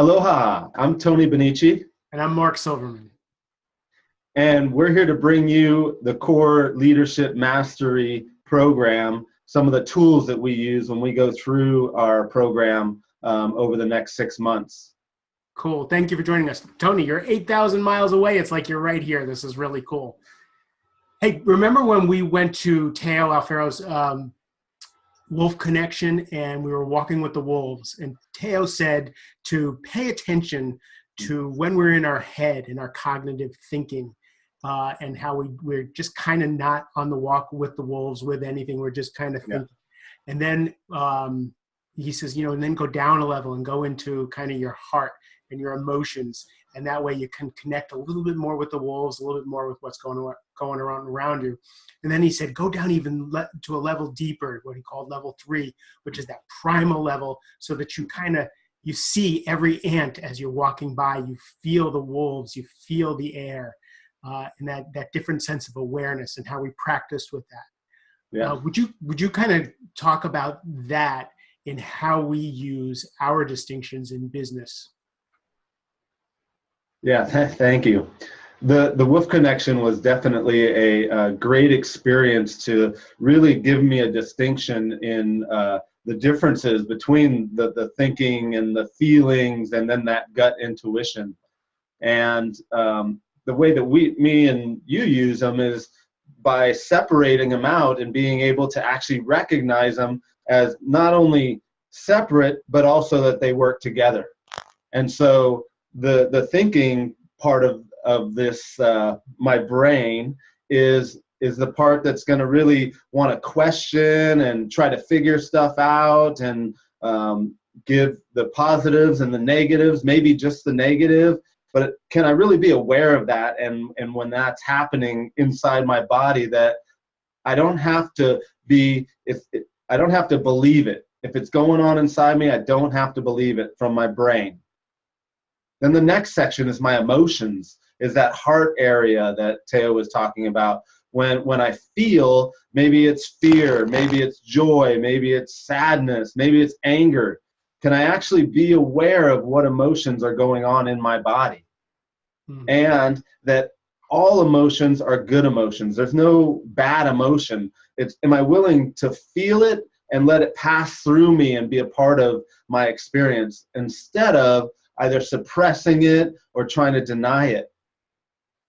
Aloha, I'm Tony Bonnici, And I'm Mark Silverman. and we're here to bring you the core leadership mastery program, some of the tools that we use when we go through our program over the next 6 months. Cool. Thank you for joining us. Tony, you're 8,000 miles away. It's like you're right here. This is really cool. Hey, remember when we went to Teo Alfero's wolf connection and we were walking with the wolves, and Teo said to pay attention to when we're in our head, in our cognitive thinking, and how we're just kind of not on the walk with the wolves with anything. We're just kind of thinking. And then he says, and then go down a level and go into kind of your heart and your emotions. And that way you can connect a little bit more with the wolves, a little bit more with what's going on around you. And then he said, go down even to a level deeper, what he called level 3, which is that primal level, so that you see every ant as you're walking by, you feel the wolves, you feel the air, and that different sense of awareness and how we practiced with that. Yeah. Would you kind of talk about that in how we use our distinctions in business? Yeah, thank you. The wolf connection was definitely a great experience to really give me a distinction in the differences between the thinking and the feelings and then that gut intuition. And the way that me and you use them is by separating them out and being able to actually recognize them as not only separate, but also that they work together. And so the thinking part of this, my brain, is the part that's going to really want to question and try to figure stuff out and give the positives and the negatives, maybe just the negative. But can I really be aware of that? And when that's happening inside my body, that I don't have to I don't have to believe it. If it's going on inside me, I don't have to believe it from my brain. Then the next section is my emotions, is that heart area that Teo was talking about. When I feel, maybe it's fear, maybe it's joy, maybe it's sadness, maybe it's anger. Can I actually be aware of what emotions are going on in my body? And that all emotions are good emotions. There's no bad emotion. Am I willing to feel it and let it pass through me and be a part of my experience instead of either suppressing it or trying to deny it?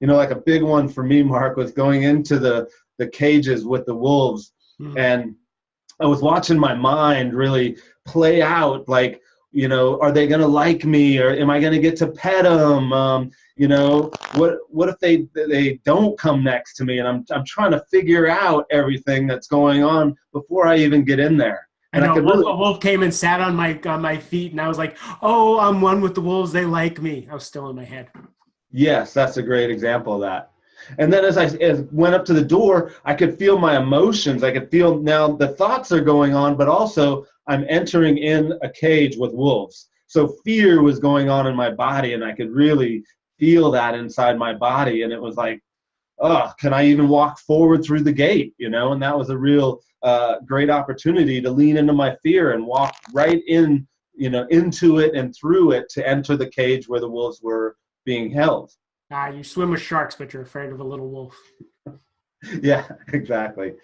Like a big one for me, Mark, was going into the cages with the wolves. And I was watching my mind really play out, like, are they going to like me, or am I going to get to pet them? What if they don't come next to me, and I'm trying to figure out everything that's going on before I even get in there. And I know a wolf came and sat on my feet, and I was like, oh, I'm one with the wolves. They like me. I was still in my head. Yes, that's a great example of that. And then as I went up to the door, I could feel my emotions. I could feel now the thoughts are going on, but also I'm entering in a cage with wolves. So fear was going on in my body, and I could really feel that inside my body. And it was like, oh, can I even walk forward through the gate? And that was a real great opportunity to lean into my fear and walk right in, into it and through it to enter the cage where the wolves were being held. You swim with sharks, but you're afraid of a little wolf. Yeah, exactly.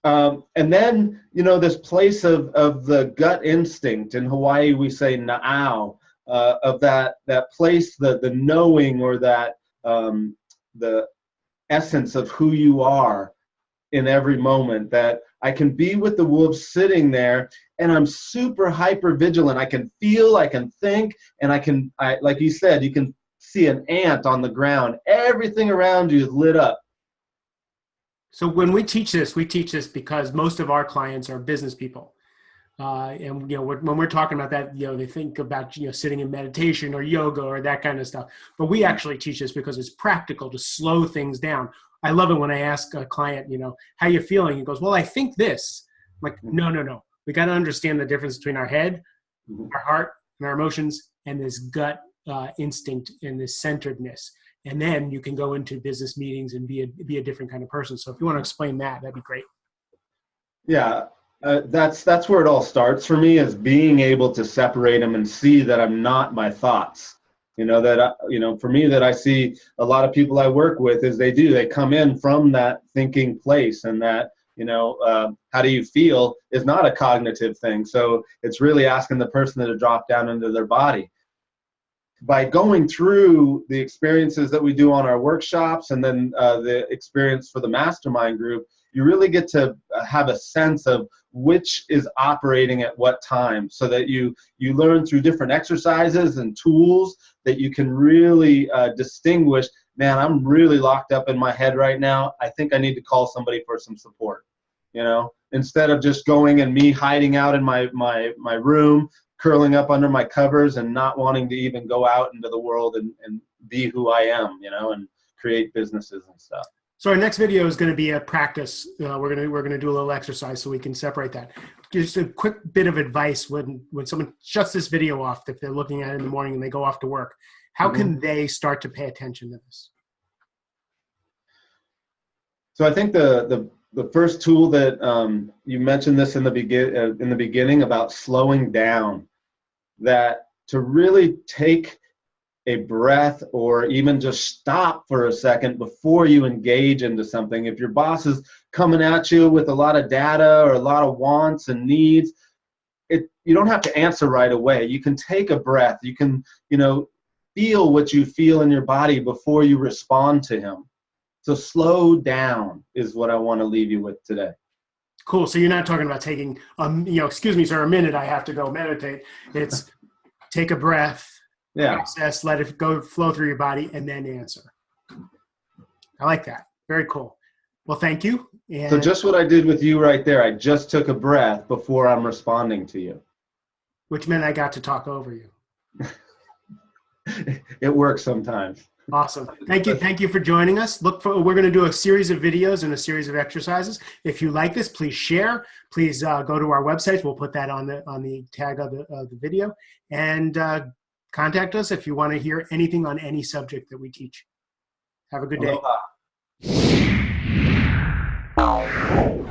And then, this place of the gut instinct. In Hawaii, we say na'au, of that place, the knowing, or that the essence of who you are in every moment, that I can be with the wolves sitting there, and I'm super hyper vigilant. I can feel, I can think, and I like you said, you can see an ant on the ground. Everything around you is lit up. So when we teach this because most of our clients are business people. And when we're talking about that, they think about sitting in meditation or yoga or that kind of stuff. But we actually teach this because it's practical to slow things down. I love it when I ask a client, how you feeling? He goes, well, I think this. I'm like, no. We got to understand the difference between our head, our heart, and our emotions, and this gut instinct and this centeredness. And then you can go into business meetings and be a different kind of person. So if you want to explain that, that'd be great. Yeah. That's where it all starts for me, is being able to separate them and see that I'm not my thoughts. For me, that I see a lot of people I work with is they come in from that thinking place, and that, how do you feel is not a cognitive thing. So it's really asking the person to drop down into their body. By going through the experiences that we do on our workshops, and then the experience for the mastermind group, you really get to have a sense of which is operating at what time, so that you learn through different exercises and tools that you can really distinguish, man, I'm really locked up in my head right now. I think I need to call somebody for some support. Instead of just going and me hiding out in my room, curling up under my covers and not wanting to even go out into the world and be who I am, and create businesses and stuff. So our next video is going to be a practice. We're going to do a little exercise so we can separate that. Just a quick bit of advice when someone shuts this video off, if they're looking at it in the morning and they go off to work, how can they start to pay attention to this? So I think the first tool that you mentioned this in the beginning about slowing down, that to really take a breath, or even just stop for a second before you engage into something. If your boss is coming at you with a lot of data or a lot of wants and needs, you don't have to answer right away. You can take a breath. You can, feel what you feel in your body before you respond to him. So slow down is what I want to leave you with today. Cool. So you're not talking about taking, excuse me, sir, a minute, I have to go meditate. It's take a breath, process, let it go flow through your body, and then answer. I like that. Very cool. Well, thank you. And so just what I did with you right there, I just took a breath before I'm responding to you. Which meant I got to talk over you. It works sometimes. Awesome. Thank you. Thank you for joining us. We're going to do a series of videos and a series of exercises. If you like this, please share. Please go to our website. We'll put that on the tag of the video. And contact us if you want to hear anything on any subject that we teach. Have a good day. Aloha.